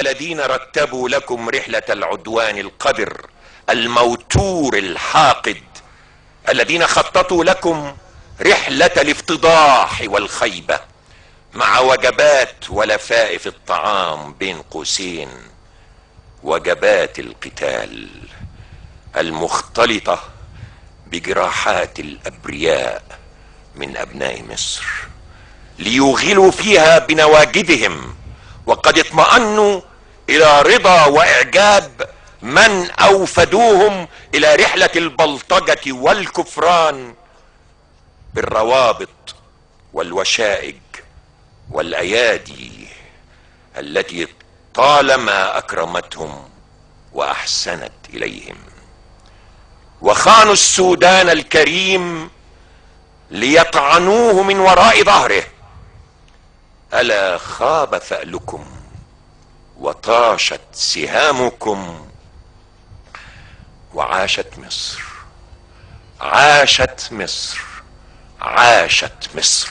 الذين رتبوا لكم رحلة العدوان القذر الموتور الحاقد، الذين خططوا لكم رحلة الافتضاح والخيبة مع وجبات ولفائف الطعام بين قوسين وجبات القتال المختلطة بجراحات الابرياء من ابناء مصر، ليوغلوا فيها بنواجذهم وقد اطمأنوا الى رضا واعجاب من اوفدوهم الى رحلة البلطجة والكفران بالروابط والوشائج والايادي التي طالما اكرمتهم واحسنت اليهم، وخانوا السودان الكريم ليطعنوه من وراء ظهره. الا خاب فألكم وطاشت سهامكم، وعاشت مصر، عاشت مصر، عاشت مصر.